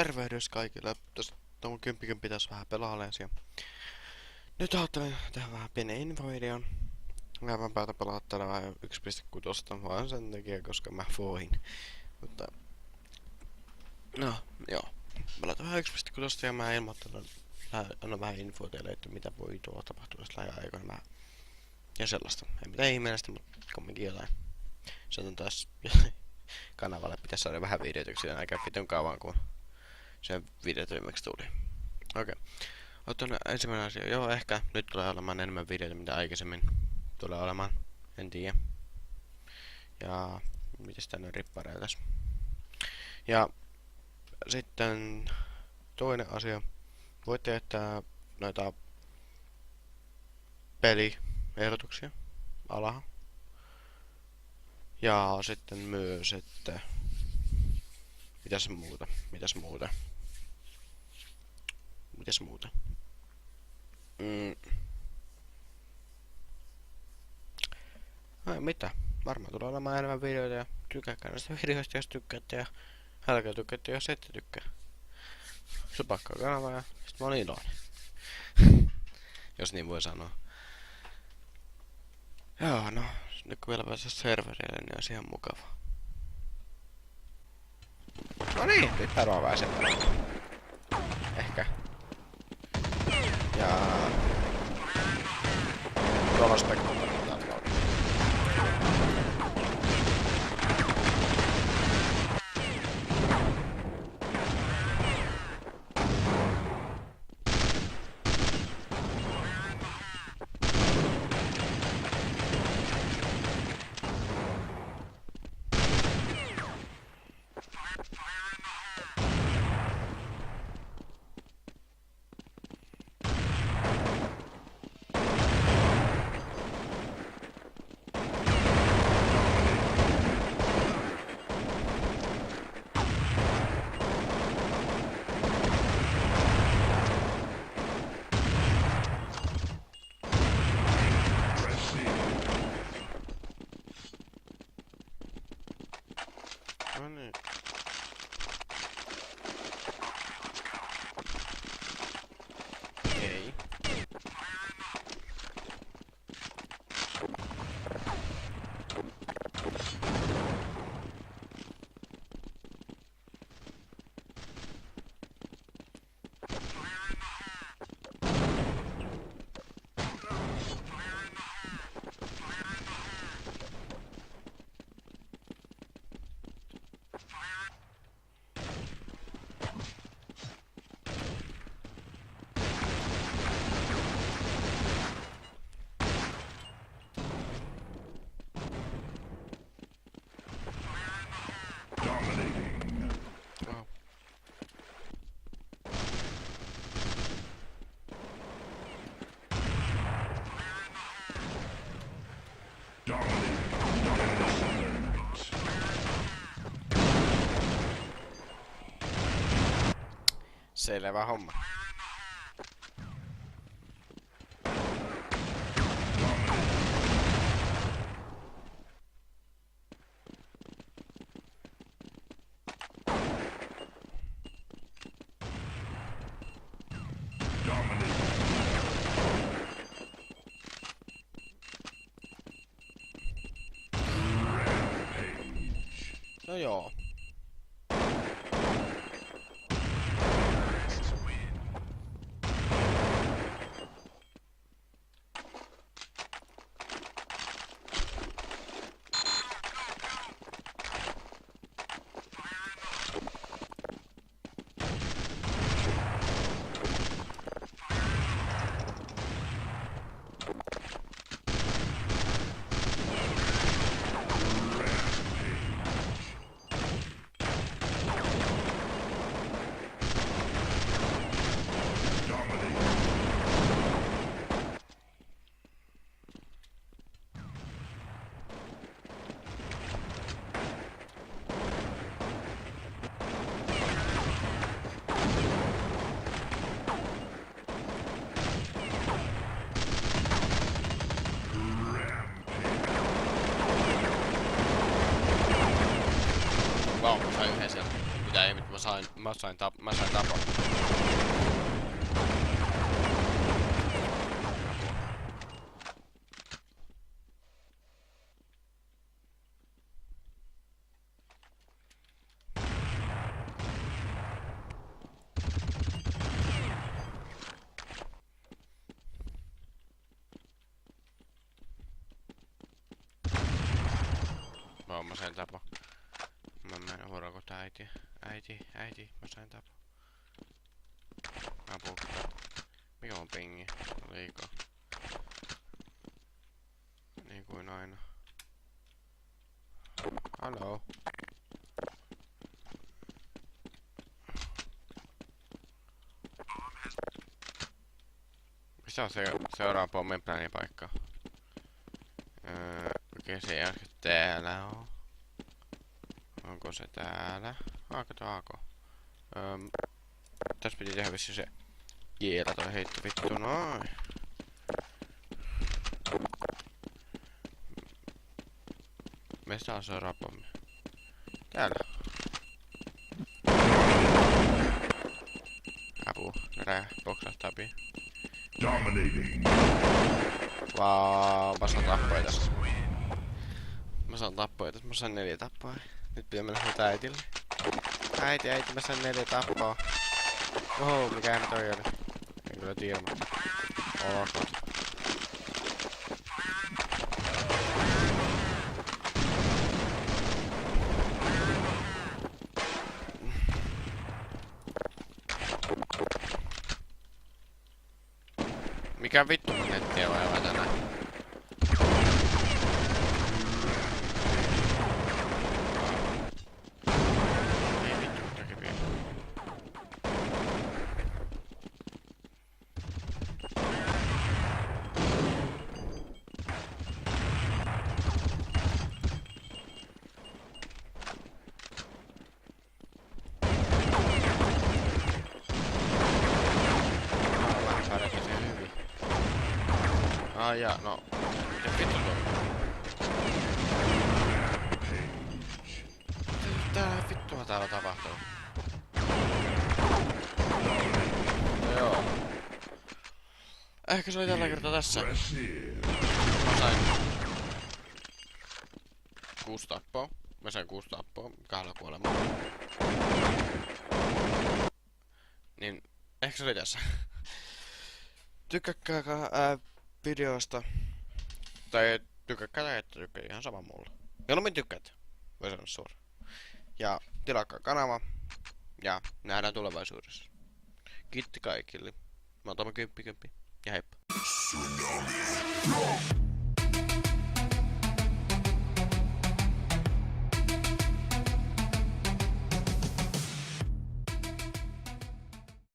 Tervehdys kaikille. Tuossa tuon 10 pitäisi vähän pelaaleisia. Nyt ajattelin tehdä vähän pienen infovideon. Mä vaan päätän pelata täällä vähän 1.6 vaan sen takia, koska mä voin. Mutta... No, joo. Pelataan vähän 1.6 ja mä ilmoittelen... Annan vähän infoa teille, että mitä voi tuolla tapahtua lähiaikoina. Ja sellaista. Ei mitään ihmeellistä, mutta kumminkin jotain. Se on taas... kanavalle pitäisi saada vähän videotuksia aika vitun kauan, kun se videot viimeksi tuli. Okei. Otan ensimmäinen asia. Joo, ehkä nyt tulee olemaan enemmän videoita, mitä aikaisemmin tulee olemaan. En tiedä. Ja... mitäs tänne on rippareja tässä? Ja... sitten... toinen asia. Voitte jättää noita... peliehdotuksia alahan. Ja sitten myös, että... Mitäs muuta? Ai mitä? Varmaan tulee olemaan enemmän videoita ja tykkääkää näistä videoista, jos tykkäätte ja älkää tykkäätte, jos ette tykkää. Supakkaa kanavaa ja sit mä oon iloinen. Jos niin voi sanoa. Joo, no, nyt kun vielä pääsee serverille, niin olisi ihan mukavaa. No niin, nyt tää pääsee. Ehkä. Ja... tuolla spektaattori täällä on. No niin. Ei. Selvä homma. No joo. Mä sain tapon. Mä sain tapo. Mä menen huorokota äiti. Mä sain tapo. Apua. Mikä on pingi? Liikaa. Niin kuin aina. Haloo. Missä on seuraava pommin planipaikka? Okei, se ei äsken täällä oo. Onko se täällä? Kato Aako. Tässä piti tehdä vissi se kielä toi heitto vittu noin. Missä on seuraava pommi? Täällä. Apua, nää boksahtaa läpi. Vau, mä saan tappoja tässä. Mä saan 4 tappoa. Nyt pitää mennä huutaa äitille. Äiti, mä saan 4 tappoa. Oho, mikähän toi oli? En kyllä tiedä, mutta olkoon. Mikä vittu mun netti on aivan tänään? Ei vittu mitä kipiä. Ja, no. Mitä vittu se on? Mitä vittua täällä tapahtuu? No joo. Ehkä se oli tällä kertaa tässä. Mä sain 6 tappoa. Mä sain 6 tappoa. 2 kuolemaa. Niin, ehkä se oli tässä. Tykkääkää videosta. Tai tykkääkää tai että tykkää ihan sama mulle. Mieluummin tykkäät. Voi sanoa suoraan. Ja tilaakaa kanava. Ja nähdään tulevaisuudessa. Kiitti kaikille. Mä oon Tomi 10. Ja heippa.